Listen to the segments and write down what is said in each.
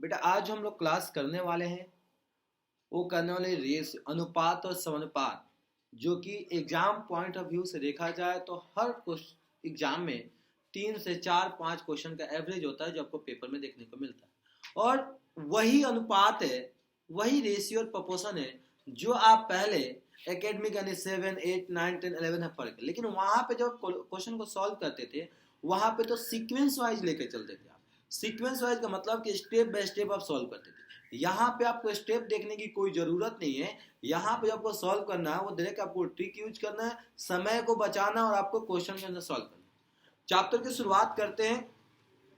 बेटा आज जो हम लोग क्लास करने वाले हैं वो करने वाले रेस अनुपात और समानुपात, जो कि एग्जाम पॉइंट ऑफ व्यू से देखा जाए तो हर एग्जाम में 3 से 4 5 क्वेश्चन का एवरेज होता है जो आपको पेपर में देखने को मिलता है। और वही अनुपात है, वही रेशियो और प्रोपोर्शन है जो आप पहले एकेडमिक यानी 7 8 9 10 11 में पढ़ के, लेकिन वहां पे जब क्वेश्चन को सॉल्व करते थे वहां पे तो सीक्वेंस वाइज लेके चलते थे। आप सीक्वेंस वाइज का मतलब कि स्टेप बाय स्टेप आप सॉल्व करते थे। यहाँ पे आपको स्टेप देखने की कोई जरूरत नहीं है। यहाँ पे आपको सॉल्व करना है वो डायरेक्ट आपको ट्रिक यूज करना है, समय को बचाना और आपको क्वेश्चन के अंदर सॉल्व करना है। चैप्टर की शुरुआत करते हैं।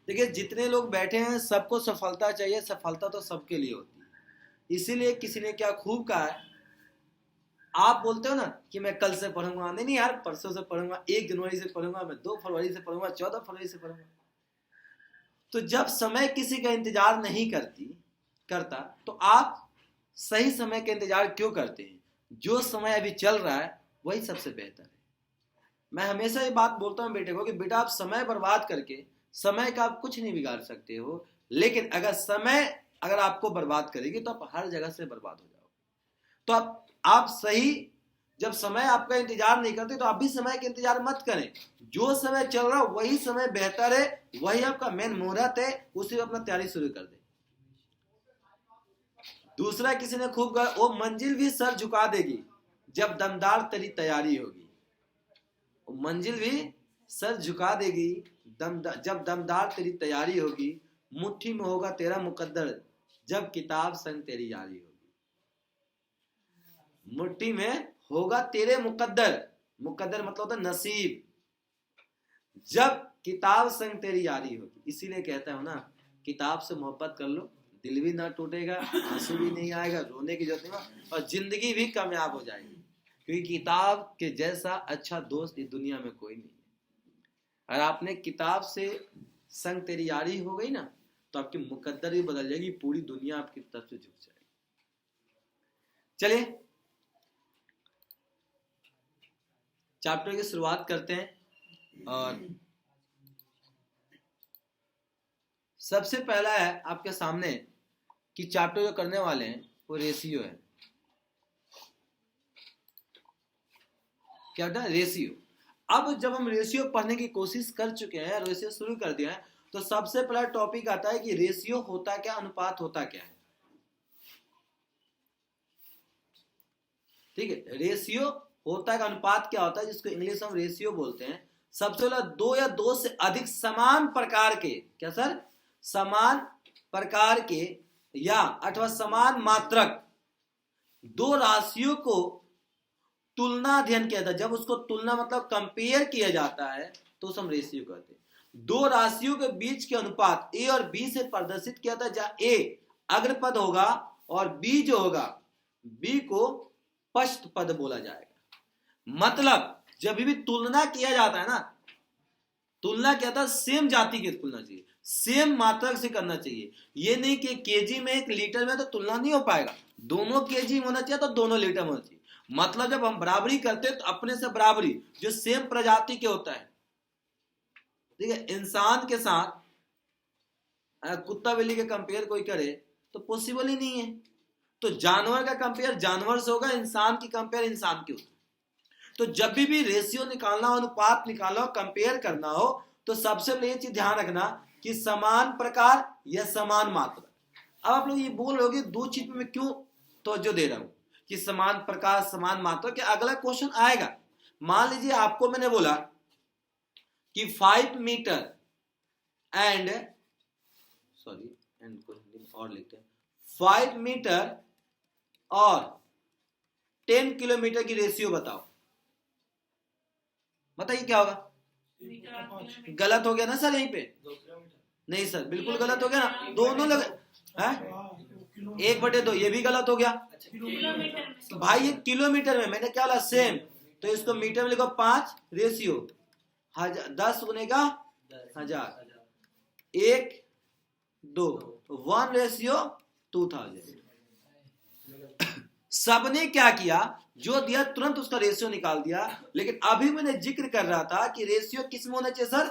देखिए जितने लोग बैठे हैं सबको सफलता चाहिए, सफलता तो सबके लिए होती है। इसीलिए किसी ने क्या खूब कहा है, आप बोलते हो ना कि मैं कल से पढ़ूंगा, नहीं यार परसों से पढ़ूंगा, 1 जनवरी से पढ़ूंगा, मैं 2 फरवरी से पढ़ूंगा, 14 फरवरी से पढ़ूंगा। तो जब समय किसी का इंतजार नहीं करता तो आप सही समय का इंतजार क्यों करते हैं? जो समय अभी चल रहा है वही सबसे बेहतर है। मैं हमेशा ये बात बोलता हूँ बेटे को कि बेटा आप समय बर्बाद करके समय का आप कुछ नहीं बिगाड़ सकते हो, लेकिन अगर समय अगर आपको बर्बाद करेगी तो आप हर जगह से बर्बाद हो जाओगे। तो आप सही जब समय आपका इंतजार नहीं करते तो आप भी समय का इंतजार मत करें। जो समय चल रहा है वही समय बेहतर है, वही आपका मेन मुहूर्त है, उसी में अपना तैयारी शुरू कर दे। दूसरा किसी ने खूब कहा, वो मंजिल भी सर झुका देगी जब दमदार तेरी तैयारी होगी। वो मंजिल भी सर झुका देगी जब दमदार तेरी तैयारी होगी। मुट्ठी में होगा तेरा मुकद्दर जब किताब संग तेरी यारी होगी। मुट्ठी में होगा तेरे मुकद्दर, मुकद्दर मतलब होता नसीब, जब किताब संग तेरी यारी होगी। इसीलिए कहता हूं ना, किताब से मोहब्बत कर लो, दिल भी ना टूटेगा, आंसू भी नहीं आएगा, रोने की जरूरत नहीं, और जिंदगी भी कामयाब हो जाएगी। क्योंकि किताब के जैसा अच्छा दोस्त इस दुनिया में कोई नहीं है। अगर आपने किताब से संग तेरी यारी हो गई ना तो आपकी मुकद्दर भी बदल जाएगी, पूरी दुनिया आपकी तरफ से झुक जाएगी। चलिए चैप्टर की शुरुआत करते हैं। और सबसे पहला है आपके सामने कि चैप्टर जो करने वाले हैं वो रेशियो है। क्या होता है? रेशियो। अब जब हम रेशियो पढ़ने की कोशिश कर चुके हैं, रेशियो शुरू कर दिया है, तो सबसे पहला टॉपिक आता है कि रेशियो होता क्या, अनुपात होता क्या है। ठीक है, रेशियो होता है, अनुपात क्या होता है, जिसको इंग्लिश में हम रेशियो बोलते हैं। सबसे पहला दो या दो से अधिक समान प्रकार के, क्या सर, समान प्रकार के या अथवा समान मात्रक दो राशियों को तुलना अध्ययन किया था। जब उसको तुलना मतलब कंपेयर किया जाता है तो उसे हम रेशियो कहते हैं। दो राशियों के बीच के अनुपात ए और बी से प्रदर्शित किया था, जहां ए अग्रपद होगा और बी जो होगा, बी को पश्च पद बोला जाएगा। मतलब जब भी तुलना किया जाता है ना, तुलना क्या था, सेम जाति की तुलना चाहिए, सेम मात्रक से करना चाहिए। ये नहीं कि केजी में एक लीटर में तो तुलना नहीं हो पाएगा, दोनों केजी में होना चाहिए तो दोनों लीटर में होना चाहिए। मतलब जब हम बराबरी करते हैं तो अपने से बराबरी जो सेम प्रजाति के होता है। ठीक है, इंसान के साथ कुत्ता बिल्ली के कंपेयर कोई करे तो पॉसिबल ही नहीं है। तो जानवर का कंपेयर जानवर से होगा, इंसान की कंपेयर इंसान की होगी। तो जब भी रेशियो निकालना हो, अनुपात निकालना हो, कंपेयर करना हो, तो सबसे पहले ये चीज ध्यान रखना कि समान प्रकार या समान मात्रा। अब आप लोग ये बोल रहे हो कि दो चीज में क्यों तवज्जो दे रहा हूं कि समान प्रकार समान मात्रा, कि अगला क्वेश्चन आएगा। मान लीजिए आपको मैंने बोला कि 5 मीटर एंड और लिखते हैं 5 मीटर और 10 किलोमीटर की रेशियो बताओ। बताइए क्या होगा? गलत हो गया ना सर? यहीं पे नहीं सर, बिल्कुल गलत हो गया ना, दोनों लगे है 1/2, ये भी गलत हो गया। तो भाई ये किलोमीटर में मैंने क्या बोला, सेम, तो इसको मीटर में लिखो 5 रेशियो 10 गुने का 1000, 1 2 1 रेशियो 2000। सबने क्या किया, जो दिया तुरंत उसका रेशियो निकाल दिया। लेकिन अभी मैंने जिक्र कर रहा था कि रेशियो किस में होना चाहिए सर?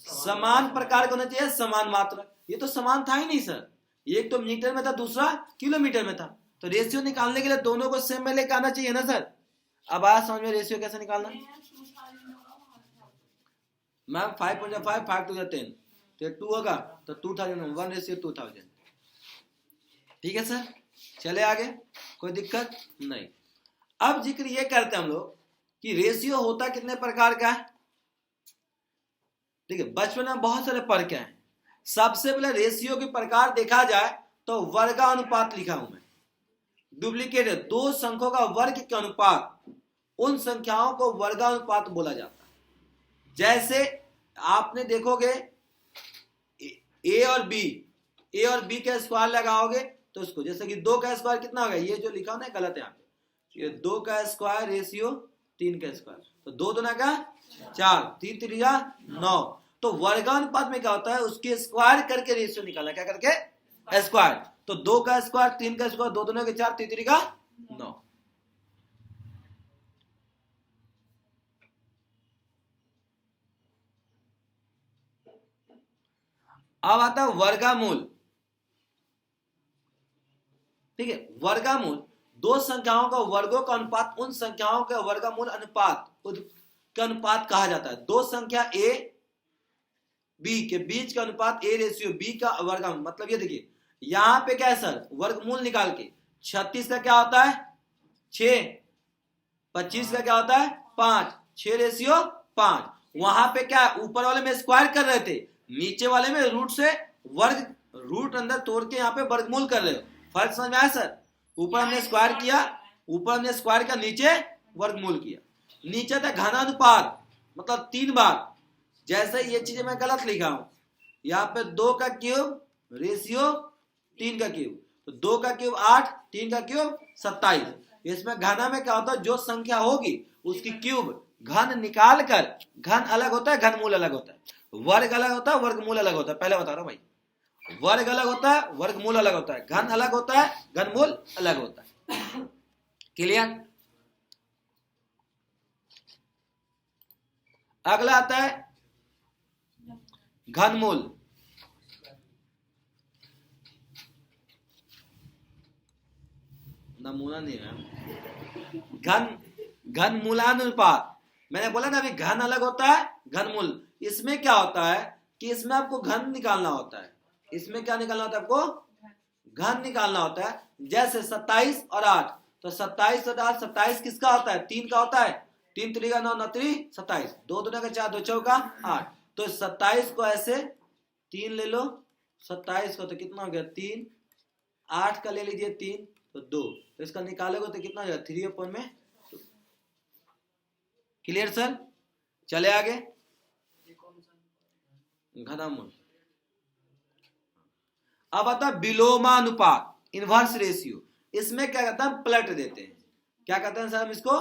समान प्रकार का होना चाहिए, समान मात्रा। ये तो समान था ही नहीं सर, एक तो मीटर में था, दूसरा किलोमीटर में था, तो रेशियो निकालने के लिए दोनों को सेम में लेके आना चाहिए ना सर। अब आया समझ में रेशियो कैसे निकालना। मैम 5.5 5 to 10 तो 2 होगा, तो 2000 1:2000। ठीक है सर, चले आगे, कोई दिक्कत नहीं। अब जिक्र ये करते हैं हम लोग कि रेशियो होता कितने प्रकार का है। देखिए बचपन में बहुत सारे प्रकार हैं। सबसे पहले रेशियो के प्रकार देखा जाए तो वर्गानुपात लिखा हूं मैं। डुप्लीकेट है, दो संख्याओं का वर्ग के अनुपात, उन संख्याओं को वर्गानुपात बोला जाता है। जैसे आपने देखोगे ए और बी का स्क्वायर लगाओगे तो उसको, जैसे कि 2 का स्क्वायर कितना होगा, ये जो लिखा ना गलत है यहाँ पे, ये 2 का स्क्वायर रेशियो 3 का स्क्वायर, तो 2 दूना का 4, 3 3 9। तो वर्गानुपात में क्या होता है, उसके स्क्वायर करके रेशियो निकालना, क्या करके, स्क्वायर। तो 2 का स्क्वायर 3 का स्क्वायर, 2 दूना का 4, 3 3 का 9। अब आता है वर्गामूल। ठीक है, वर्गामूल दो संख्याओं का वर्गों का अनुपात, उन संख्याओं के वर्गामूल अनुपात का अनुपात कहा जाता है। दो संख्या ए बी के बीच का अनुपात ए रेशियो बी का वर्गामूल। मतलब ये देखिए यहां पे क्या है सर, वर्गमूल निकाल के 36 का क्या होता है 6, 25 का क्या होता है 5, 6 रेशियो 5। वहां पे क्या है, ऊपर वाले में स्क्वायर कर रहे थे, नीचे वाले में रूट से वर्ग, रूट अंदर तोड़ के यहाँ पे वर्गमूल कर रहे हो। फर्क समझ में आया सर। ऊपर हमने स्क्वायर किया, ऊपर हमने स्क्वायर का, नीचे वर्गमूल किया। नीचे था घनानुपात, मतलब 3 बार। जैसे ये चीजें मैं गलत लिखा हूं, यहाँ पे 2 का क्यूब रेशियो 3 का क्यूब, तो 2 का क्यूब 8, 3 का क्यूब 27। इसमें घना में क्या होता है, जो संख्या होगी उसकी क्यूब घन निकाल कर, घन अलग होता है घनमूल अलग होता है, वर्ग अलग होता है वर्गमूल अलग होता है। पहले बता रहा हूं भाई, वर्ग अलग होता है वर्गमूल अलग होता है, घन अलग होता है घनमूल अलग होता है। क्लियर। अगला आता है घनमूल। नमूना नहीं है, घनमूलानुपात। मैंने बोला ना अभी, घन अलग होता है घनमूल। इसमें क्या होता है कि इसमें आपको घन निकालना होता है, इसमें क्या निकालना होता है आपको, घन निकालना होता है। जैसे 27 और 8, तो 27 और 8, 27 किसका होता है 3 का होता है, 3 3 का 9 9 3 27, 2 2 का 4, 2 4 का 8। तो 27 को ऐसे 3 ले लो, 27 को तो कितना हो गया 3, 8 का ले लीजिए 3 तो 2, तो इसका निकालोगे तो कितना हो जाएगा 3 में 2। Clear sir. चले आगे, घनमूल। अब आता है विलोमानुपात, इनवर्स रेशियो। इसमें क्या कहते हैं, पलट देते हैं। क्या कहते हैं सर, हम इसको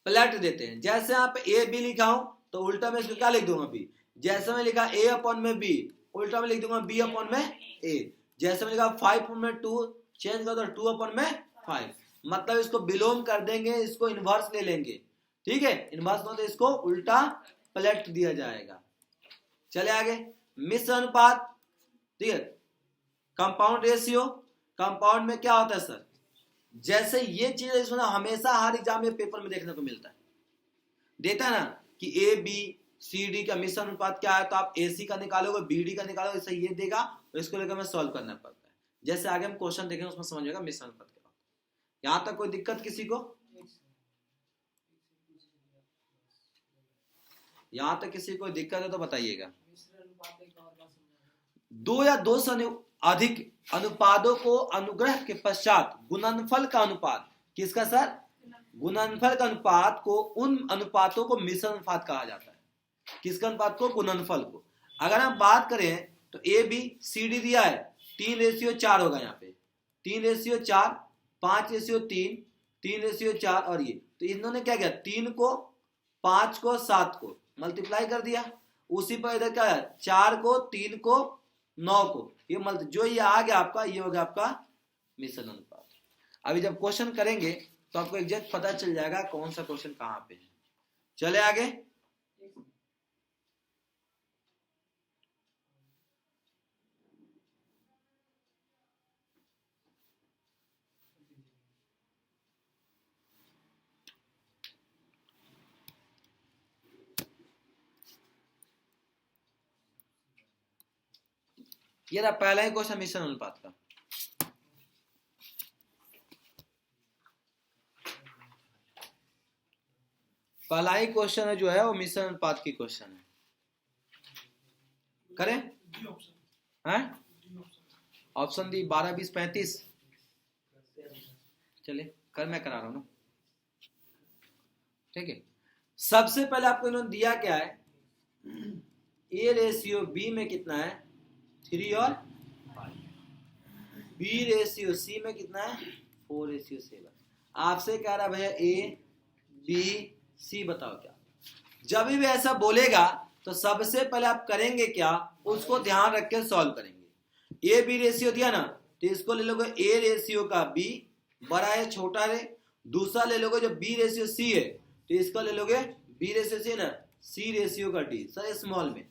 पलट देते हैं। जैसे आप ए बी लिखा हूं तो उल्टा में इसको क्या लिख दूंगा बी। जैसे मैं लिखा ए अपॉन में बी, उल्टा में लिख दूंगा बी अपॉन में ए। जैसे मैं लिखा 5 अपॉन में 2, चेंज कर दो 2 अपॉन में 5। मतलब इसको विलोम कर देंगे, इसको इनवर्स ले लेंगे। ठीक है, इनवर्स तो इसको उल्टा पलट दिया जाएगा। चले आगे, मिश्र अनुपात। ठीक है, कंपाउंड रेशियो। कंपाउंड में क्या होता है सर, जैसे ये चीज इसमें हमेशा हर एग्जाम में पेपर में देखने को मिलता है, देता है ना कि ए बी सी डी का मिश्र अनुपात क्या है, तो आप ए सी का निकालोगे बी डी का निकालोगे, इससे ये देगा, तो इसको लेकर हमें सॉल्व करना पड़ता है। जैसे आगे हम क्वेश्चन देखेंगे उसमें समझ आएगा मिश्र अनुपात क्या होता है। यहां तक कोई दिक्कत किसी को, यहां तक किसी को दिक्कत है तो बताइएगा। 2 या 2 से अधिक अनुपातों को अनुग्रह के पश्चात गुणनफल का अनुपात, किसका सर, गुणनफल का अनुपात को, उन अनुपातों को मिश्र अनुपात कहा जाता है। किसका अनुपात को, गुणनफल को। अगर हम बात करें तो ए बी सी डी दिया है, 3:4 होगा यहाँ पे, 3:4, 5:3, 3:4 और ये, तो इन्होंने क्या किया, 3 को 5 को 7 को मल्टीप्लाई कर दिया। उसी पर इधर क्या है, 4 को 3 को 9 को, ये जो ये आ गया आपका, ये हो गया आपका मिश्र अनुपात। अभी जब क्वेश्चन करेंगे तो आपको एग्जैक्ट पता चल जाएगा कौन सा क्वेश्चन कहां पे है। चले आगे, ये रहा पहला ही क्वेश्चन मिश्रण अनुपात का। पहला ही क्वेश्चन है जो है वो मिश्रण अनुपात की क्वेश्चन है। करें हैं? Option D 12, 20, 35। चलिए कर मैं करा रहा हूं ना, ठीक है। सबसे पहले आपको इन्होंने दिया क्या है, ए रेशियो बी में कितना है 3 और 5, बी रेशियो सी में कितना है 4:7। आपसे कह रहा भैया ए बी सी बताओ क्या। जब भी ऐसा बोलेगा तो सबसे पहले आप करेंगे क्या, उसको ध्यान रख के सॉल्व करेंगे। ए बी रेशियो दिया ना तो इसको ले लोगे ए रेशियो का बी बड़ा है छोटा है, दूसरा ले लोगे जो बी रेशियो सी है तो इसका ले लोगे बी रेशियो सी ना सी रेशियो का डी, सर स्मॉल में।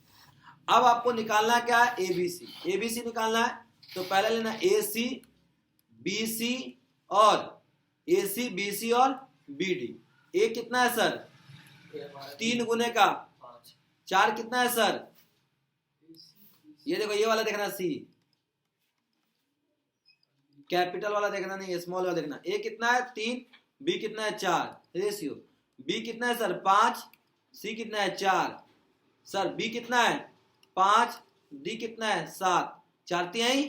अब आपको निकालना क्या है ए बी सी निकालना है तो पहले लेना ए सी बी सी और ए सी बी सी और बी डी। ए कितना है सर 3 गुने का 4 कितना है सर, ये देखो ये वाला देखना सी, कैपिटल वाला देखना नहीं स्मॉल वाला देखना। ए कितना है 3, बी कितना है 4 रेशियो, बी कितना है सर 5, सी कितना है 4 सर, बी कितना है 5, डी कितना है 7, 4 तिहाई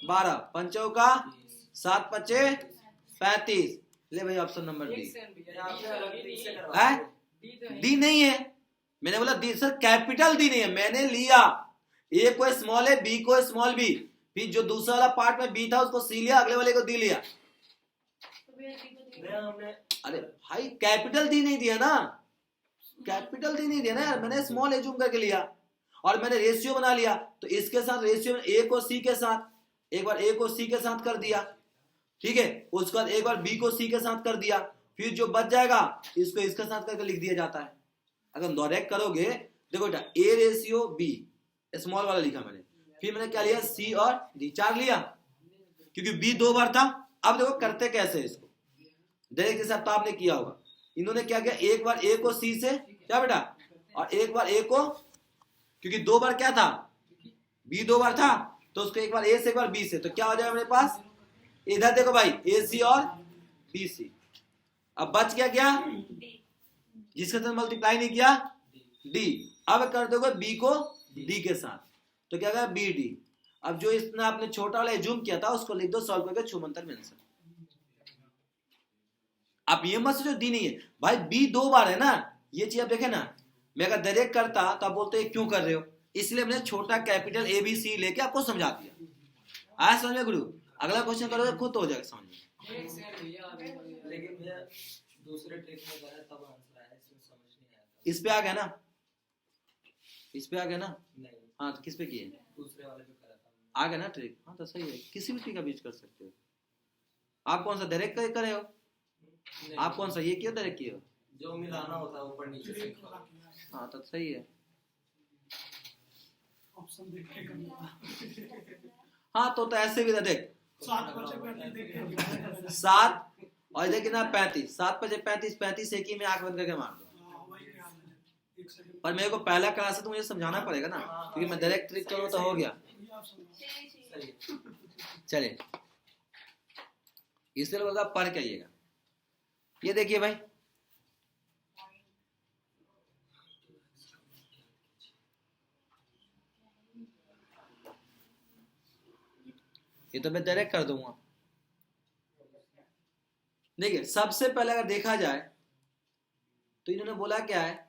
12, पंचों का 7 पचे 35। ले भाई ऑप्शन नंबर डी है। डी नहीं है, मैंने बोला डी सर कैपिटल डी नहीं है, मैंने लिया ए को स्मॉल है बी को स्मॉल बी, फिर जो दूसरा वाला पार्ट में बी था उसको सी लिया, अगले वाले को डी लिया। अरे भाई कैपिटल डी नहीं दिया ना, कैपिटल डी नहीं दिया ना यार, मैंने स्मॉल एज्यूम करके लिया और मैंने रेशियो बना लिया तो इसके साथ रेशियो में ए को सी के साथ, एक बार ए को सी के साथ कर दिया, ठीक है, उसके बाद एक बार बी को सी के साथ कर दिया, फिर जो बच जाएगा इसको इसके साथ करके लिख दिया जाता है। अगर डायरेक्ट करोगे देखो बेटा ए रेशियो बी स्मॉल वाला लिखा मैंने, फिर मैंने क्या लिया सी और डी 4 लिया क्योंकि बी 2 बार था। अब देखो करते कैसे इसको, डायरेक्ट जैसे तो आपने किया होगा, इन्होंने क्या किया एक बार ए को सी से क्या बेटा और एक बार ए को, क्योंकि 2 बार क्या था बी 2 बार था तो उसको एक बार ए से एक बार बी से, तो क्या हो जाएगा मेरे पास इधर देखो भाई ए सी और बी सी। अब बच गया क्या जिसके साथ मल्टीप्लाई नहीं किया डी, अब कर दोगे बी को डी के साथ तो क्या होगा बी डी। अब जो इसने आपने छोटा वाला एज्यूम किया था उसको लिख दो सॉल्व करके छूमंतर में आंसर। आप ये मत सोचो डी नहीं है भाई, बी 2 बार है ना, ये चीज आप देखे ना, मैं अगर डायरेक्ट करता तो आप बोलते क्यों कर रहे हो, इसलिए मैंने छोटा कैपिटल ए बी सी लेके आपको समझा दिया। आया समझ में गुरु, अगला क्वेश्चन करोगे खुद तो हो जाएगा समझ में। लेकिन भैया दूसरे ट्रिक में गया तब आंसर आया, इसमें समझ नहीं आया। इस पे आ गया ना, इस पे आ गया ना, नहीं हाँ तो किस पे किए दूसरे वाले पे करा था आ गया ना ट्रिक, हाँ तो सही है, किसी भी ट्रिक का बीच कर सकते हो। आप कौन सा डायरेक्ट करे हो, आप कौन सा ये किया डायरेक्ट किया हो, जो मिलाना होता है ऊपर नीचे से। हाँ तो सही है। ऑप्शन देख के करना। हाँ तो ऐसे भी देख 7 देख के 7 और इधर कितना 35, 7 5 35, 35 एक ही में आंख बंद करके मार दो। पर मेरे को पहला क्लास है तो मुझे समझाना पड़ेगा ना, क्योंकि मैं डायरेक्ट ट्रिक करूँ तो हो गया। चलिए इसलिए बोलता पढ़ के आइएगा। ये देखिए भाई ये तो मैं डायरेक्ट कर दूंगा। देखिए सबसे पहले अगर देखा जाए तो इन्होंने बोला क्या है,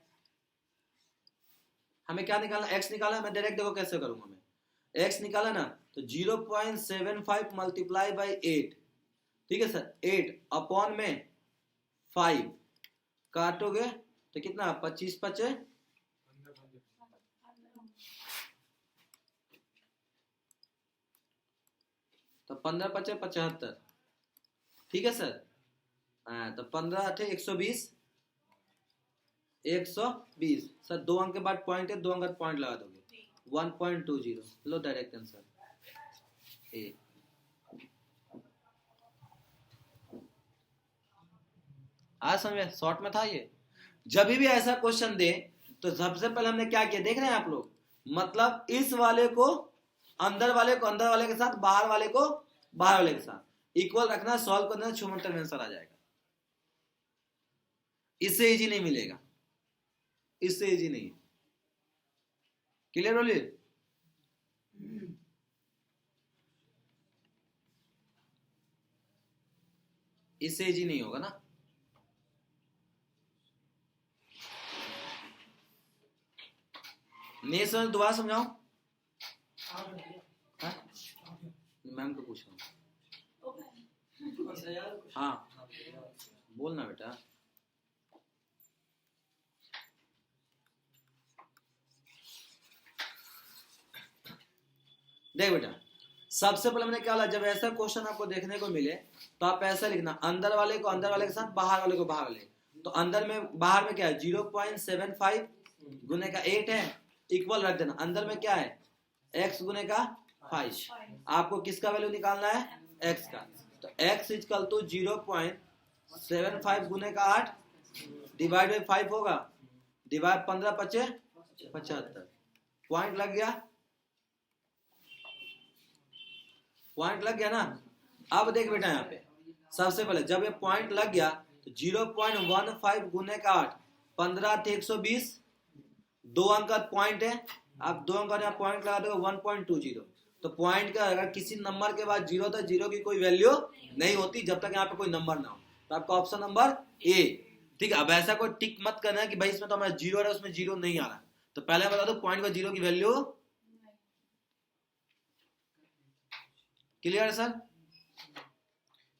हमें क्या निकालना x निकालना, मैं डायरेक्ट देखो कैसे करूंगा, मैं x निकाला ना तो 0.75 मल्टीप्लाई बाई 8, ठीक है सर, 8 अपॉन में 5 काटोगे तो कितना 25 पचे तो 15 पचे 75, ठीक है सर। तो 15 8 120, 120 सर 2 अंक के बाद पॉइंट है, 2 अंक पॉइंट लगा दोगे 1.20, लो डायरेक्ट आंसर ए। आज समझे शॉर्ट में था ये। जब भी ऐसा क्वेश्चन दे तो सबसे पहले हमने क्या किया देख रहे हैं आप लोग, मतलब इस वाले को अंदर वाले को अंदर वाले के साथ, बाहर वाले को बाहर वाले के साथ इक्वल रखना, सॉल्व करना, छूमंतर में आंसर आ जाएगा। इससे इजी नहीं मिलेगा, इससे इजी नहीं। क्लियर बोलिए? इससे इजी नहीं होगा ना। नहीं समझ, दोबारा समझाऊं? मैम को पूछ रहा हूँ। हाँ बोलना बेटा। देख बेटा, सबसे पहले मैंने क्या बोला, जब ऐसा क्वेश्चन आपको देखने को मिले तो आप ऐसा लिखना, अंदर वाले को अंदर वाले के साथ, बाहर वाले को बाहर वाले। तो अंदर में बाहर में क्या है, 0.75 गुने का 8 है, इक्वल रख देना। अंदर में क्या है, x गुने का 5। आपको किसका वैल्यू निकालना है, x का। तो x इक्वल टू 0.75 गुने का 8 डिवाइड बाई 5 होगा, डिवाइड 15 पचे 75। पॉइंट लग गया, पॉइंट लग गया ना। अब देख बेटा, यहाँ पे सबसे पहले जब ये पॉइंट लग गया तो 0.15 गुने का 8, 15 थे 120, 2 अंक का पॉइंट है। आप 2 अंक का पॉइंट लगा दो 1.20। तो पॉइंट का अगर किसी नंबर के बाद 0 तो 0 की कोई वैल्यू नहीं होती जब तक यहाँ पे कोई नंबर ना हो। तो आपका ऑप्शन नंबर ए, ठीक है। अब ऐसा कोई टिक मत करना कि भाई इसमें तो हमारा 0 है, उसमें 0 नहीं आ रहा। तो पहले बता दो पॉइंट का 0 की वैल्यू। क्लियर है सर?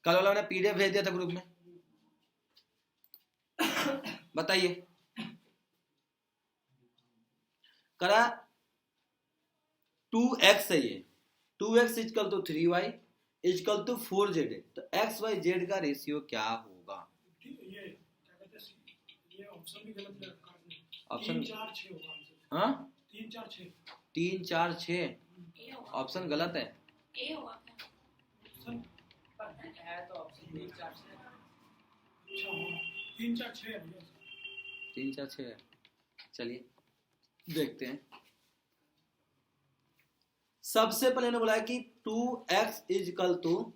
कल वाला मैंने पीडीएफ भेज दिया था ग्रुप में, बताइए। करा 2x है ये, 2x equal to 3y equal to 4z। तो x y z का रेशियो क्या होगा? ये क्या कहते हैं, ये ऑप्शन भी गलत है। ऑप्शन 3 4 6 होगा आंसर। हाँ 3 4 6 3 4 6 ऑप्शन गलत है। ए होगा ऑप्शन है तो ऑप्शन 3 4 से। अच्छा हाँ 3 4 6 है भैया। 3 4 6 है। चलिए देखते हैं। सबसे पहले ने बोला कि 2x is equal to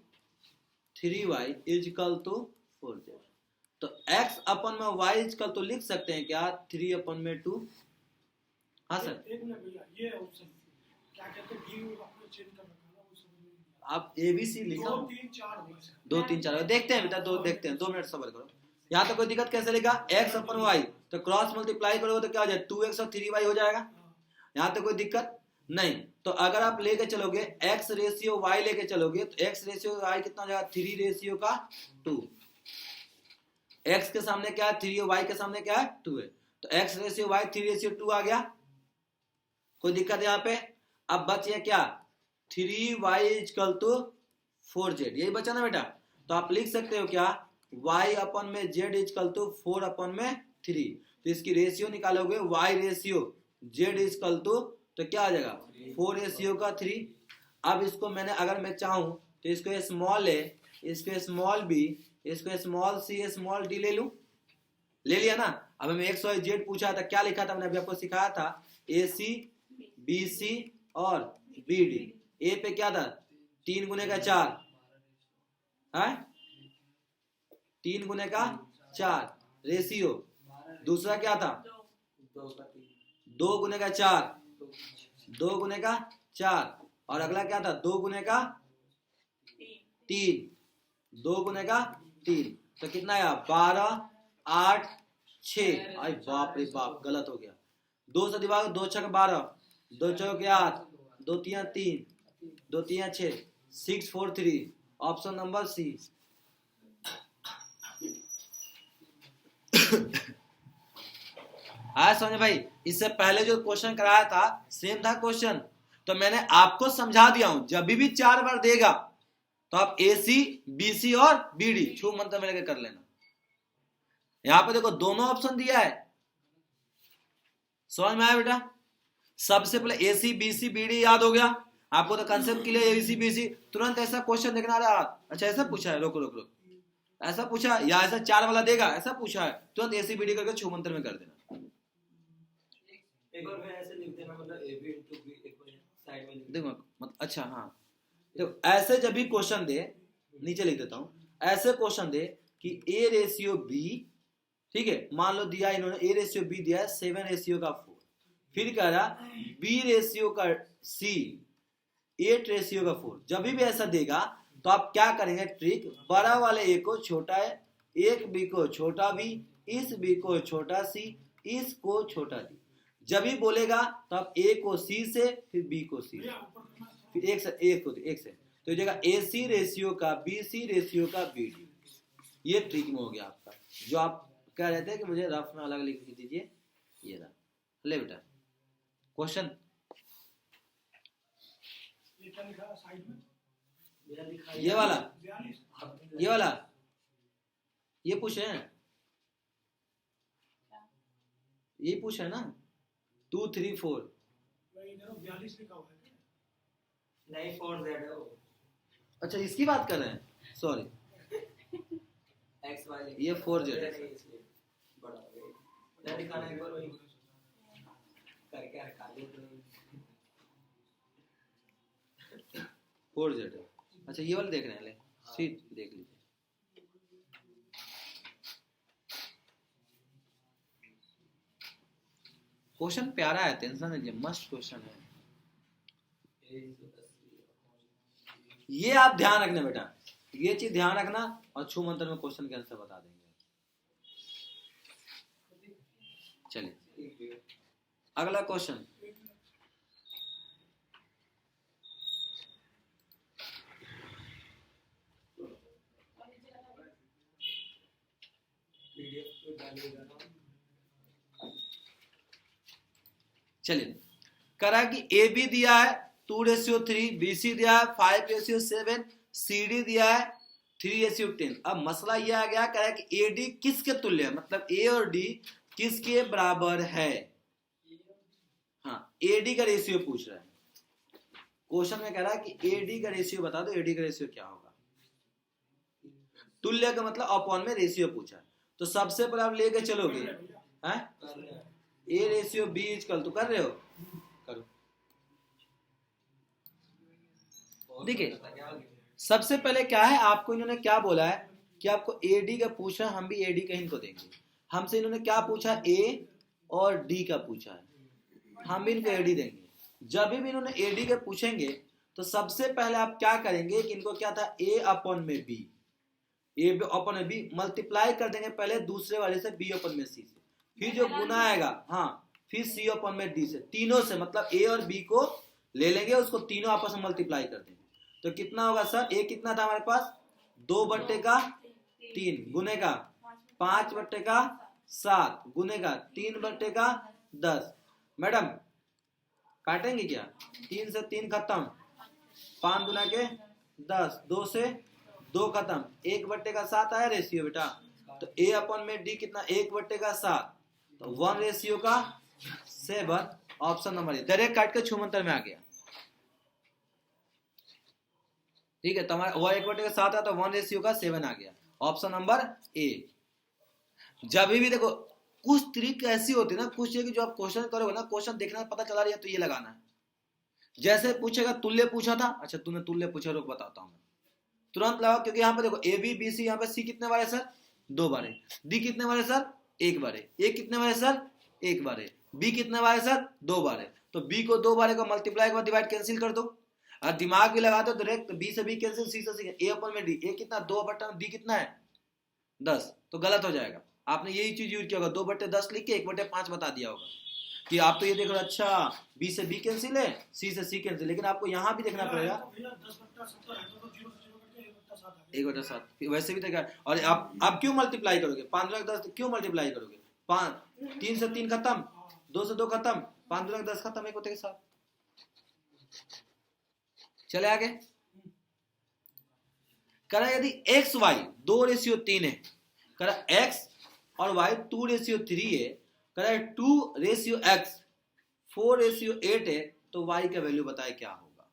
3y is equal to 4z। तो x अपन में y इजकल तो लिख सकते हैं क्या, 3 अपन में 2। हाँ सर, एक मिनट भैया, ये ऑप्शन क्या कहते हैं, भी आपने चेंज कर रखा है वो सब। आप ABC लिखा 2 3 4 होगा सर। 2 3 4 देखते हैं बेटा, दो देखते हैं, 2 मिनट सबर करो। यहाँ तो कोई दिक्कत कैसे लिखा, x अपन y तो क्रॉस मल्टीप्लाई करोगे तो क्या हो जाए, 2x और 3y हो जाएगा। यहाँ तो कोई दिक्कत नहीं। तो अगर आप लेके चलोगे x रेशियो y लेके चलोगे तो x रेशियो y कितना हो जाएगा, 3 रेशियो का 2। x के सामने क्या है 3 और y के सामने क्या है 2 है। तो x रेशियो y 3 रेशियो 2 आ गया, कोई दिक्कत है यहाँ पे। अब बच गया क्या, 3y इक्वल टू 4z, यही बचा ना बेटा। तो आप लिख सकते हो क्या, y अपन में z इक्वल टू 4 अपन में 3। तो इसकी रेशियो निकालोगे y ratio z equal to, तो क्या आ जाएगा 4 रेशियो का 3। अब इसको मैंने अगर मैं चाहूं तो इसको स्मॉल ए, इसको स्मॉल बी, इसको स्मॉल सी, स्मॉल डी ले लूं, ले लिया ना। अब हमें एक्स वाई जेड पूछा था, क्या लिखा था मैंने अभी आपको सिखाया था, ए सी बी सी और बी डी। ए पे क्या था 3 गुने का 4 है, 3 गुने का 4 रेशियो। दूसरा क्या था 2 गुने का 4, 2 गुने का 4। और अगला क्या था 2 गुने का 3, 2 गुने का 3। तो कितना आया 12 8 6। अरे बाप रे बाप, गलत हो गया। 2 से दिवाओ, 2 छक 12, 2 चौक 8, 2 तिया 3, 2 तिया 6, 6 4 3। Option number C. आया समझ भाई। इससे पहले जो क्वेश्चन कराया था सेम था क्वेश्चन, तो मैंने आपको समझा दिया हूं। जब भी 4 बार देगा तो आप ए सी बी सी और बी डी छू मंत्र में लेकर कर लेना। यहां पे देखो दोनों ऑप्शन दिया है, समझ में आया बेटा। सबसे पहले A C B C B D याद हो गया आपको, तो कंसेप्ट के लिए ए सी बी सी। तुरंत ऐसा क्वेश्चन देखना रहा, अच्छा ऐसा पूछा है, रोको रोको रोको, ऐसा पूछा या ऐसा 4 वाला देगा, ऐसा पूछा है, तुरंत ए सी बी डी करके छू मंत्र में कर देना। एक बार मैं ऐसे लिख देना, मतलब ए बी इनटू बी एक बार साइड में लिख देखो अच्छा हाँ, देखो ऐसे जब भी क्वेश्चन दे, नीचे लिख देता हूं, ऐसे क्वेश्चन दे कि A रेशियो B, ठीक है, मान लो दिया इन्होंने A रेशियो B दिया है 7 रेशियो का 4, फिर कह रहा B रेशियो का C 8 रेशियो का 4, जब भी ऐसा देगा तो आप क्या करेंगे, ट्रिक, बड़ा वाले A को छोटा है, एक B को छोटा B, इस B को छोटा C, इसको छोटा D, जब भी बोलेगा तो आप A को C से, फिर B को C, फिर एक से तो ये जगह AC रेशियो का BC रेशियो का BD, ये ट्रिक में हो गया आपका। जो आप कह रहे थे कि मुझे रफ में अलग लिख दीजिए, ये रहा, ले बेटा क्वेश्चन। ये क्या लिखा है साइड में? मेरा लिखा है ये वाला, 42 ये वाला, ये पूछे हैं, ये पूछे है ना, 2 3 4, वही इधर 42 लिखा हुआ है। नहीं 4Z है वो, अच्छा इसकी बात कर रहे हैं, सॉरी एक्स वाई ये 4Z है। इसलिए बड़ा हो गया। मैं दिखाना एक बार वही करके हटा दे तो 4Z है। अच्छा ये वाला देख रहे हैं, ले सीट देख लीजिए। क्वेश्चन प्यारा है, टेंशन लीजिए, मस्त क्वेश्चन है, ये आप ध्यान रखना बेटा, ये चीज ध्यान रखना, और छू मंत्र में क्वेश्चन के आंसर बता देंगे। चलिए अगला क्वेश्चन, पीडीएफ पे डालिएगा ना। चलिए करा कि ए बी दिया है 2:3, बी सी दिया है 5:7, सी डी दिया है 3:10। अब मसला ये आ गया, कह रहा है कि ए डी किसके तुल्य है, मतलब ए और डी किसके बराबर है। हाँ ए डी का रेशियो पूछ रहा है, क्वेश्चन में कह रहा है कि ए डी का रेशियो बता दो, ए डी का रेशियो क्या होगा। तुल्य का मतलब अपॉन में रेशियो पूछा है, तो सबसे पहले आप लेके चलोगे, हैं A ratio B equal to, कर रहे हो, करो। देखिए सबसे पहले क्या है, आपको इन्होंने क्या बोला है कि आपको ए डी का पूछा, हम भी ए डी का इनको देंगे। हमसे इन्होंने क्या पूछा, ए और डी का पूछा है, हम भी इनको ए डी देंगे। जब भी इन्होंने ए डी का पूछेंगे तो सबसे पहले आप क्या करेंगे कि इनको क्या था, ए अपॉन में बी, ए अपॉन में बी मल्टीप्लाई कर देंगे पहले दूसरे वाले से, बी अपॉन में सी से, फिर जो गुना आएगा, हाँ फिर सी अपॉन में डी से, तीनों से, मतलब ए और बी को ले लेंगे, उसको तीनों आपस में मल्टीप्लाई कर देंगे। तो कितना होगा सर, ए कितना था हमारे पास, 2/3 गुने का 5/7 गुने का 3/10। मैडम काटेंगे क्या, 3 से 3 खत्म, 5 गुना के 10, 2 से 2 खत्म, 1/7 आया रेशियो बेटा। तो ए अपॉन में डी कितना, 1/7, तो 1:7, ऑप्शन नंबर ए, डायरेक्ट काट के छूमंतर में आ गया। ठीक है, तो हमारा वो 1/7 है तो 1:7 आ गया, ऑप्शन नंबर ए। जब भी देखो कुछ ट्रिक ऐसी होती है ना, कुछ चीज जो आप क्वेश्चन करोगे ना, क्वेश्चन देखना पता चला रही है तो ये लगाना है। जैसे पूछेगा तुल्य पूछा था, अच्छा तूने तुल्य पूछा, रुक बताता हूं मैं, तुरंत लगाओ, क्योंकि यहाँ पे देखो ए बी बी सी, यहाँ पे सी कितने बार है सर, 2 बार है, डी कितने बार है सर, 1 बार है, ए कितने बार है सर, 1 बार है, बी कितने बार है सर, 2 बार है। तो बी को 2 बार को मल्टीप्लाई के बाद डिवाइड कैंसिल कर दो, और दिमाग भी लगा दो डायरेक्ट, बी से बी कैंसिल, सी से सी, ए अपन में डी, ए कितना 2/, डी कितना है 10, तो गलत हो जाएगा। आपने यही चीज यूज किया होगा, 2/10 लिख के 1/5 बता दिया होगा कि आप तो ये देख रहे हो, अच्छा बी से बी कैंसिल है, सी से सी कैंसिल, लेकिन आपको यहाँ भी देखना पड़ेगा 1/7, वैसे भी देखा। और आप क्यों मल्टीप्लाई करोगे, 5×10 क्यों मल्टीप्लाई करोगे, 3 से 3 खत्म, 2 से 2 खत्म, 5×10 खत्म, 1/7। चले आगे, करा यदि एक्स वाई 2:3 है, करा एक्स और वाई 2:3 है, करा 2:x 4:8 है, तो वाई का वैल्यू बताए क्या होगा।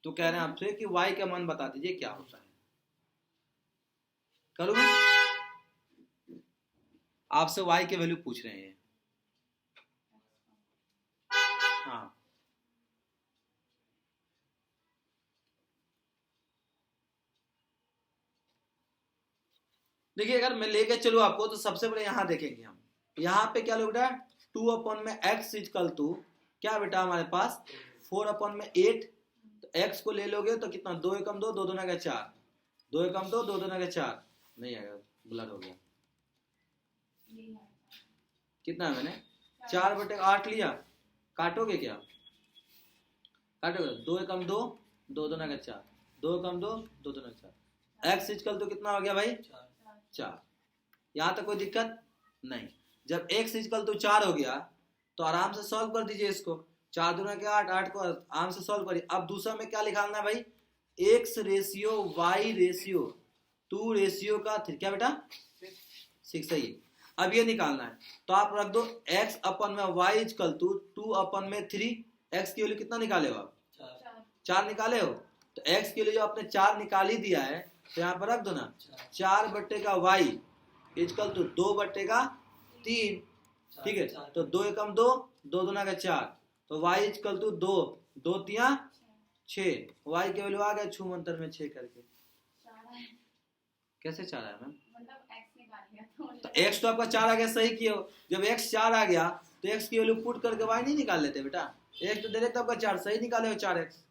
तो कह रहे हैं आपसे कि वाई का मान बता दीजिए क्या होता है। करोगे, आपसे वाई के वैल्यू पूछ रहे हैं। हाँ देखिए अगर मैं लेके चलूँ आपको तो सबसे पहले यहाँ देखेंगे हम, यहाँ पे क्या लोग 2/x इक्वल टू क्या बेटा हमारे पास 4/8। तो x को ले लोगे तो कितना 2 एकम 2 2 दूना का 4, 2 एकम 2 2 दूना का 4, नहीं आएगा ब्लर हो गया। कितना है मैंने 4/8 लिया, काटोगे क्या, काटोगे 2 एकम 2 2 दूना का 4, 2 एकम 2 2 दूना का 4, x इक्वल तो कितना हो गया भाई 4। यहाँ तक कोई दिक्कत नहीं। जब x इक्वल तो 4 हो गया तो आराम से सॉल्व कर दीजिए इसको, 4 दूना के 8, 8 को आराम से सॉल्व करिए। अब दूसरा में क्या निकालना है भाई, x ratio y ratio 2 ratio का 3, क्या बेटा 6 सही है। अब ये निकालना है तो आप रख दो x अपन में y इक्वल टू 2 अपन में 3, x की वैल्यू कितना निकाले हो आप 4 निकाले हो, तो x के लिए जो आपने 4 निकाल ही दिया है तो यहाँ पर रख दो ना 4/y इक्वल टू 2/3, ठीक है। तो 2 एकम 2 2 दूना का 4, तो y इक्वल टू 2 2 तिया 6, y की वैल्यू आ गया छू मंतर में 6 करके। कैसे 4 आया मैम, तो x तो आपका 4 आ गया, सही किया। जब x 4 आ गया तो x की वैल्यू पुट करके y नहीं निकाल लेते बेटा, x तो डायरेक्ट आपका 4 सही निकाले हो 4x।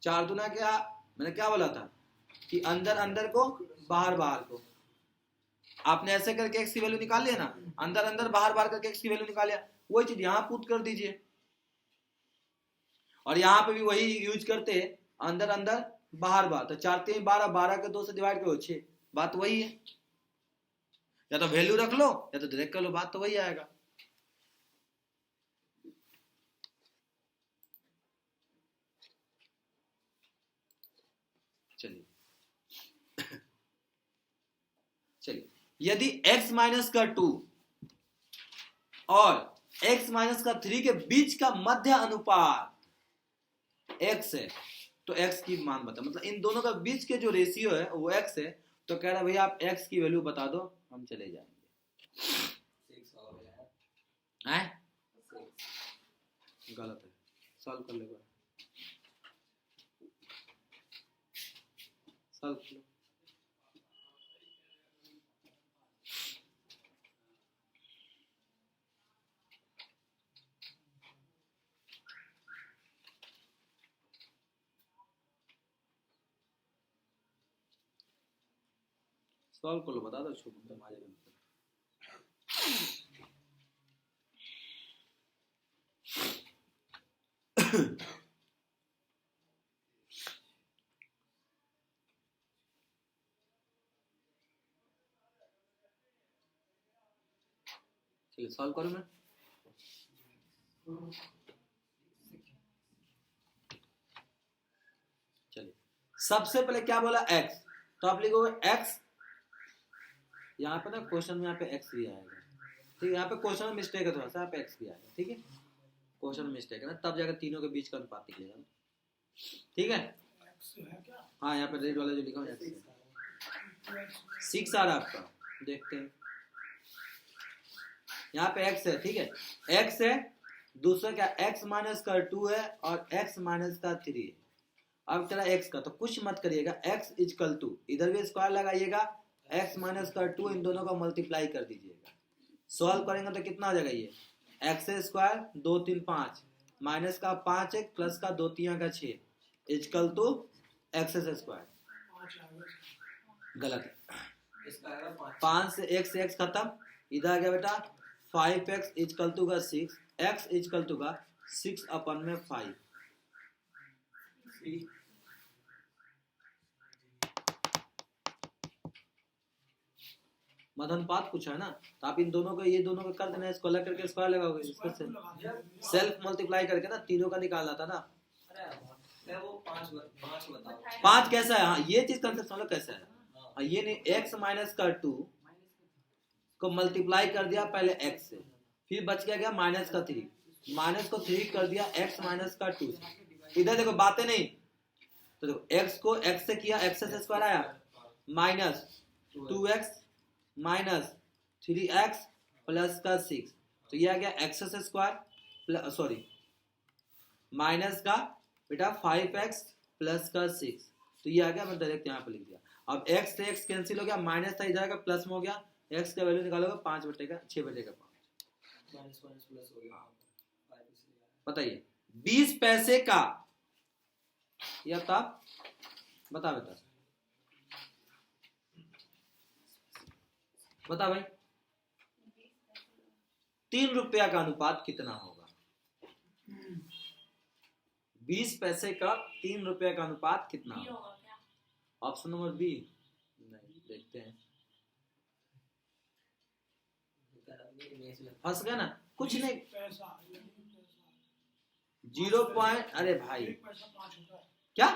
4 दूना क्या, मैंने क्या बोला था कि अंदर अंदर को बाहर बाहर को, आपने ऐसे करके x की वैल्यू निकाल लिया ना, अंदर अंदर बाहर बाहर करके x की वैल्यू निकाल लिया, वही चीज यहाँ पुट कर दीजिए। और यहाँ पे भी वही यूज करते हैं, अंदर अंदर बाहर बाहर, तो 4 3 12, 12 के 2 से डिवाइड करो 6, बात वही है। या तो वैल्यू रख लो या तो डायरेक्ट कर लो, बात तो वही आएगा। चलिए चलिए, यदि x माइनस का 2 और x माइनस का 3 के बीच का मध्य अनुपात x है तो x की मान बता, मतलब इन दोनों का बीच के जो रेशियो है वो x है, तो कह रहा भैया आप x की वैल्यू बता दो, हम चले जाएंगे। है गलत है, सॉल्व कर लेगा, सॉल्व कर लो। सॉल्व कर लो, बता दो छो तुम आ जाएगा। चलिए सॉल्व करूं मैं, चलिए सबसे पहले क्या बोला x, तो आप लिखोगे x, यहाँ पे ना क्वेश्चन में यहाँ पे x भी आएगा, ठीक है। यहाँ पे क्वेश्चन में मिस्टेक है थोड़ा सा, यहाँ पे x भी आएगा, ठीक है। क्वेश्चन में मिस्टेक है ना, तब जाकर तीनों के बीच का अनुपात निकलेगा, ठीक है। हाँ यहाँ पे रेड वाला जो लिखा हुआ है 6 आ रहा है आपका, देखते हैं यहाँ पे x है, ठीक है, x है। दूसरा क्या x माइनस का 2 है और x माइनस का 3 है। अब चला x का, तो कुछ मत करिएगा, x इक्वल टू इधर भी स्क्वायर लगाइएगा, x माइनस का 2 इन दोनों का मल्टीप्लाई कर दीजिएगा। सॉल्व करेंगे तो कितना आ जाएगा, ये x स्क्वायर 2 3 5 माइनस का 5 1 प्लस का 2 3 का 6 इक्वल टू x स्क्वायर। गलत है, 5 से x खत्म, इधर आ गया बेटा 5x इक्वल टू का 6, x इक्वल टू का 6 अपन में 5। मदनपात पूछा है ना, तो आप इन दोनों को, ये दोनों को कर देना, इसको अलग करके स्क्वायर लगाओगे, इसको सेल्फ मल्टीप्लाई करके ना तीनों का निकालना था ना। वो 5 बताओ, 5 कैसा है, हाँ ये चीज कंसेप्ट समझो कैसा है। हाँ, ये नहीं, x माइनस का 2 को मल्टीप्लाई कर दिया पहले x से, फिर बच गया माइनस का 3, माइनस को 3 कर दिया x माइनस का 2 से। इधर देखो बातें नहीं, तो देखो x को x से किया, x से स्क्वायर आया, minus 2x minus 3x plus का 6, तो ये आ गया x स्क्वायर, सॉरी माइनस का बेटा 5x प्लस का 6, तो ये आ गया, मैं डायरेक्ट यहाँ पे लिख दिया। अब x से x कैंसिल हो गया, माइनस था इधर का प्लस में हो गया, x का वैल्यू निकालोगे 5/6/5। माइनस माइनस प्लस हो गया। बताइए 20 पैसे का, या तब बता बेटा, बता भाई 3 रुपया का अनुपात कितना होगा? 20 पैसे का 3 रुपया का अनुपात कितना होगा? Option number B. नहीं, देखते हैं। फंस गया ना, कुछ नहीं। पैसा 0 पॉइंट, अरे भाई 1 पैसा 5 होता है। क्या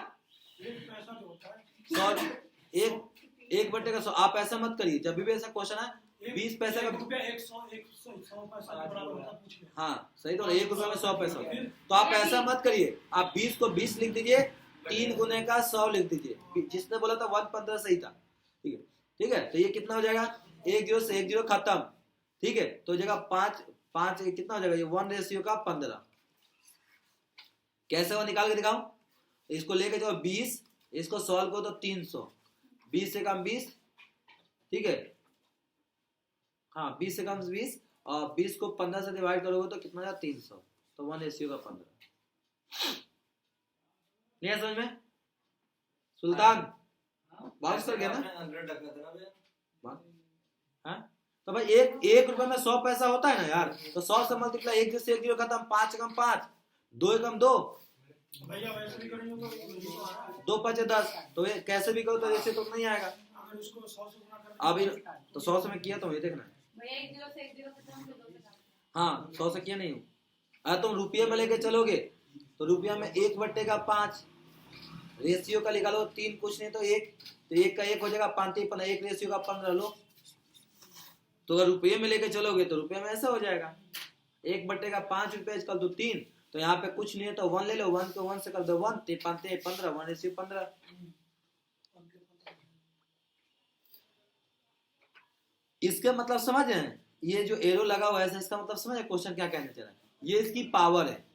1 पैसा जो होता है 100, 1/100। आप ऐसा मत करिए, जब भी ऐसा क्वेश्चन है 20 पैसे का, 1 पैसा के बराबर होता है, पूछ ले। हाँ सही, तो 1 रुपये में 100 पैसा होता है। तो आप ऐसा मत करिए, आप 20 को 20 लिख दीजिए, 3 गुने का 100 लिख दीजिए। जिसने बोला था 115 सही था। ठीक है, ठीक है। तो ये कितना हो जाएगा? 1 0 से 1 0 खत्म। ठीक है, तो जगह 5 5 कितना हो जाएगा? ये 1:15। कैसे वो निकाल के दिखाऊं? इसको लेके जाओ 20, इसको सॉल्व करो तो 300, 20 से कम 20। ठीक है, हाँ 20 से कम 20, और 20 को 15 से डिवाइड करोगे तो कितना जाएगा? 300। तो 1:15। नहीं है समझ में? सुल्तान बात कर गया ना? हाँ, तो भाई 1 रुपए में 100 पैसा होता है ना यार। तो 100 से मल्टीप्लाई, 1 से 1 0 खत्म, 5 से कम 5, 2 कम 2, भैया वैसे भी करेंगे तो 2 5 10। तो ये कैसे भी करो तो ऐसे तो नहीं आएगा। अगर इसको 100 से गुना करें अभी तो 100 से मैं किया तो ये देखना है। भैया 1 0 से 1 0 खत्म हो 2 से काट। हाँ 100 से किया नहीं हूँ। अगर तुम रुपये में लेके चलोगे तो रुपया में 1/5 रेशियो का निकालो, 3 कुछ नहीं तो 1, तो 1 का 1 हो जाएगा 5 1 रेशियो का 15 लो। तो अगर रुपये में लेके चलोगे तो रुपये में ऐसा हो जाएगा 1/5 रुपये कल तो 3। तो यहाँ पे कुछ नहीं है तो 1 ले लो, 1 को 1 से कर दो 1, 3 5 15, 1:15। इसका मतलब समझ रहे हैं? ये जो एरो लगा हुआ है इसका मतलब समझ, क्वेश्चन क्या कहने चला है? ये इसकी पावर है,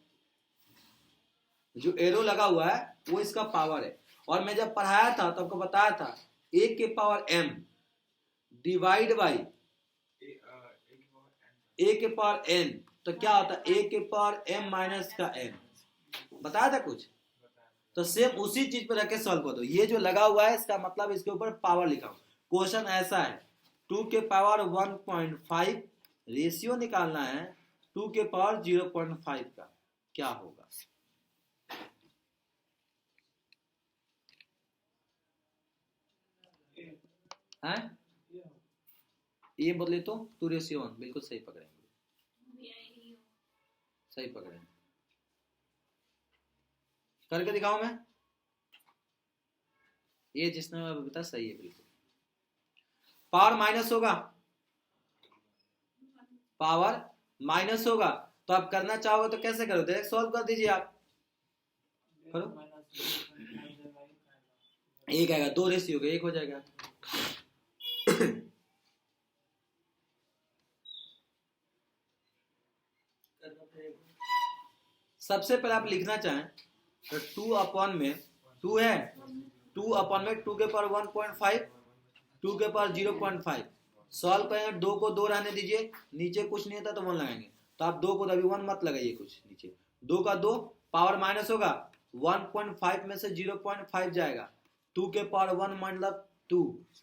जो एरो लगा हुआ है वो इसका पावर है। और मैं जब पढ़ाया था तो आपको बताया था a के power m divide by a के पावर n, तो क्या होता है? a के पावर m माइनस का m। बताया था कुछ? तो सेम उसी चीज पे रख के सॉल्व कर दो। ये जो लगा हुआ है इसका मतलब इसके ऊपर पावर लिखा हो। क्वेश्चन ऐसा है 2 के पावर 1.5 रेशियो निकालना है 2 के पावर 0.5 का, क्या होगा? हैं? ये बदले तो 2:1, बिल्कुल सही पकड़ेंगे, सही पकड़ेंगे। करके दिखाऊं मैं? ये जिसने बता सही है बिल्कुल। पावर माइनस होगा, पावर माइनस होगा, तो आप करना चाहोगे तो कैसे करो? डायरेक्ट सॉल्व कर दीजिए आप। करो, 1 आएगा, 2 रेशियो होगा 1 हो जाएगा। सबसे पहले आप लिखना चाहें तो 2 अपॉन में 2 है, 2 अपॉन में 2 के पावर 1.5, 2 के पावर 0.5 सॉल्व करेंगे। 2 को 2 रहने दीजिए, नीचे कुछ नहीं था तो 1 लगाएंगे। तो आप 2 को अभी 1 मत लगाइए, कुछ नीचे 2 का 2 पावर माइनस होगा, 1.5 में से 0.5 जाएगा, 2 के पावर 1 मतलब 2,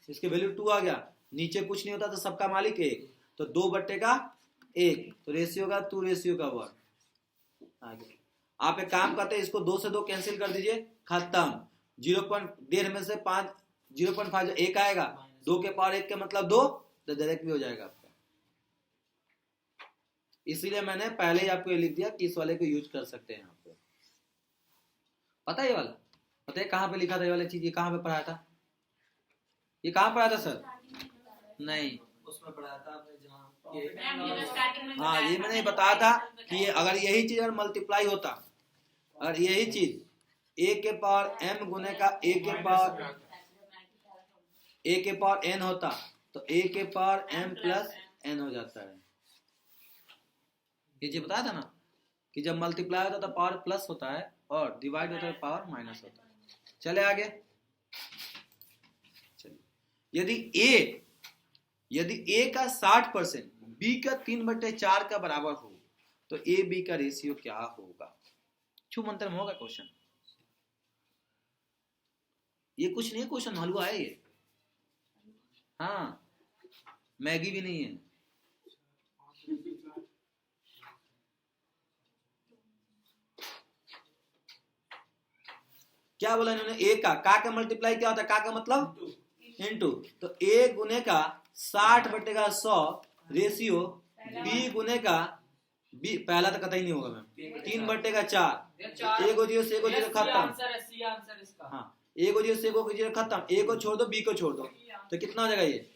इसके वैल्यू 2 आ गया। नीचे कुछ नहीं होता तो सबका मालिक 1, तो 2/1, तो रेशियो का 2:1 आ गया। आप एक काम करते हैं, इसको 2 से 2 कैंसिल कर दीजिए, खत्म। 0.1 में से 5 0.5 1 आएगा, 2 के पावर 1 के मतलब 2, तो डायरेक्ट भी हो जाएगा आपका। इसीलिए मैंने पहले ही आपको ये लिख दिया कि इस वाले को यूज कर सकते हैं। यहाँ पे पता है ये वाला, पता है कहाँ पे लिखा था ये वाला चीज? ये कहाँ पे पढ़ाया था? ये कहाँ पढ़ाया था सर? नहीं, उसमें पढ़ाया था आपने जहाँ हाँ ये मैंने बताया था कि अगर यही चीज अगर मल्टीप्लाई होता, अगर यही चीज a के पावर m गुने का a के पावर n होता तो a के पावर m प्लस n हो जाता है। ये जी बताया था ना कि जब मल्टीप्लाई होता तो पावर प्लस होता है और डिवाइड होता है पावर माइनस होता है। चले आगे, चलिए। यदि ए का 60% बी का 3/4 का बराबर हो तो ए बी का रेशियो क्या होगा? छू मंत्र में होगा क्वेश्चन। ये कुछ नहीं है, क्वेश्चन हलवा है ये। हाँ, मैगी भी नहीं है। क्या बोला इन्होंने? ए का मल्टीप्लाई क्या होता है? का मतलब इनटू। तो ए गुने का 60/100 रेशियो बी गुने का बी, पहला तो कतई नहीं होगा मैम, 3/4। ए को जीरो से को जीरो खत्म। हाँ, ए को जीरो से को जीरो खत्म। ए को छोड़ दो, बी को छोड़ दो, तो कितना हो जाएगा ये?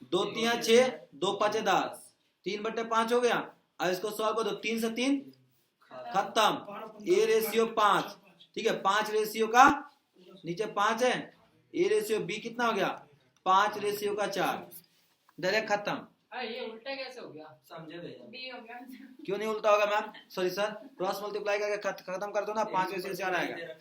2 3 6, 2 5 10, 3/5 हो गया। अब इसको सॉल्व कर दो, 3 से 3 खत्म। ए रेशियो 5, ठीक है, 5 रेशियो का नीचे 5 है। ए रेशियो बी कितना हो गया? 5 रेशियो का 4, डायरेक्ट खत्म। ये उल्टा कैसे हो गया? समझे भैया? बी हो गया। क्यों नहीं उल्टा होगा ma'am? Sorry sir, cross multiply करके खत्म कर दो ना, 5 रेशियो 4 आएगा। मेरा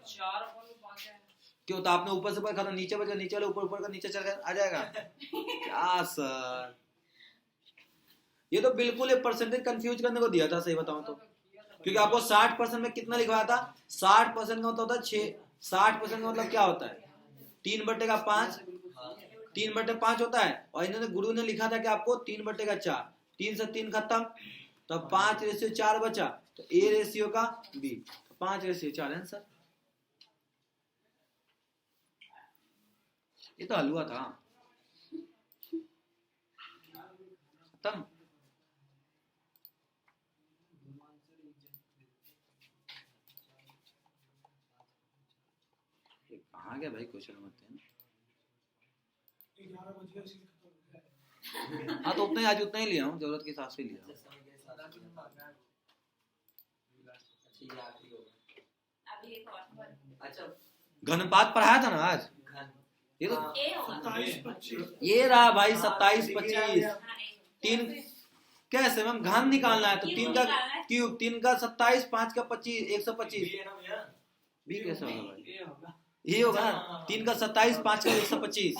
4/5 है। क्यों? तो आपने ऊपर से ऊपर खत्म, नीचे बचा, नीचे वाले ऊपर ऊपर का नीचे चल आ जाएगा। क्या सर, ये तो बिल्कुल ये परसेंटेज कंफ्यूज करने को दिया था, सही बताऊं तो। क्योंकि आपको 60% में कितना लिखवाया था? 60% का मतलब होता है 6। 60% का मतलब क्या होता है? 3/5, 3/5 होता है। और इन्होंने गुरु ने लिखा था कि आपको 3/4, 3 से 3 खत्म, तो 5 रेशियो 4 बचा, तो ए रेशियो का बी, 5 रेशियो 4 आंसर। ये तो हलवा था, खत्म। कहाँ गया भाई क्वेश्चन? मत 11 बज गया, इसलिए खत्म हो गया। हाँ, तो उतना ही आज उतना ही लिया हूँ, जरूरत के हिसाब से लिया हूँ। अभी एक और। अच्छा, घनपात पढ़ाया था ना आज? ये तो ए होगा। 27 25 ये रहा भाई, 27 25 हाँ, ए होगा। 3 कैसे मैम? घन निकालना है तो 3 का क्यूब, 3 का 27, 5 का 25, 125। बी है ना भैया? बी कैसे होगा भाई? ये होगा। ये होगा ना, 3 का 27, 5 का 125।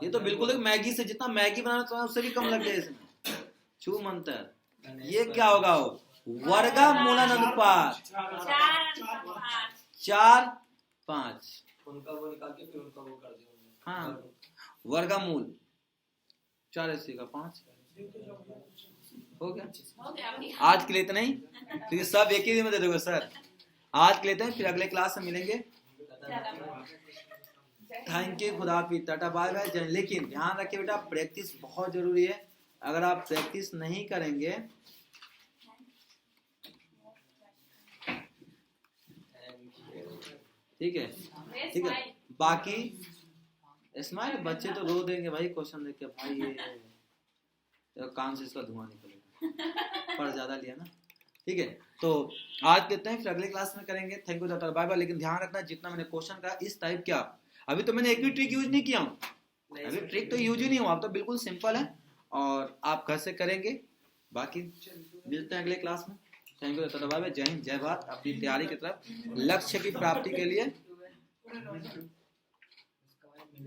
ये तो बिल्कुल एक मैगी से, जितना मैगी बनाना चाहो उससे भी कम लग गया इसमें। छू मंत्र। ये क्या होगा? वर्गमूलन अनुपात 4 5। उनका वो निकाल के फिर उनका वो कर दिया। हाँ, वर्गमूल 4 रेशियो का 5 हो गया। हो गया अभी। आज के लिए इतना ही, क्योंकि सब एक ही दिन में दे दोगे सर। आज के लिए इतना ही, फिर अगले क्लास में मिलेंगे। थैंक यू, खुदा हाफिज़, टाटा बाय बाय। लेकिन ध्यान रखिए बेटा, प्रैक्टिस बहुत जरूरी है। अगर आप प्रैक्टिस नहीं करेंगे, ठीक है, ठीक है। बाकी स्माइल, बच्चे तो रो देंगे भाई क्वेश्चन देख के, भाई ये तो कान से इसका धुआं निकलेगा, पर ज्यादा लिया ना। ठीक है, तो आज कहते हैं, फिर अगले क्लास में करेंगे। Thank you, bye bye. लेकिन ध्यान रखना, जितना मैंने क्वेश्चन कहा इस टाइप क्या, अभी तो मैंने एक भी ट्रिक यूज नहीं किया हूँ, अभी ट्रिक तो यूज ही नहीं हुआ, अब तो बिल्कुल सिंपल है और आप घर से करेंगे। बाकी मिलते हैं अगले क्लास में। Thank you, bye bye. जय हिंद, जय भारत। अपनी तैयारी की तरफ, लक्ष्य की प्राप्ति के लिए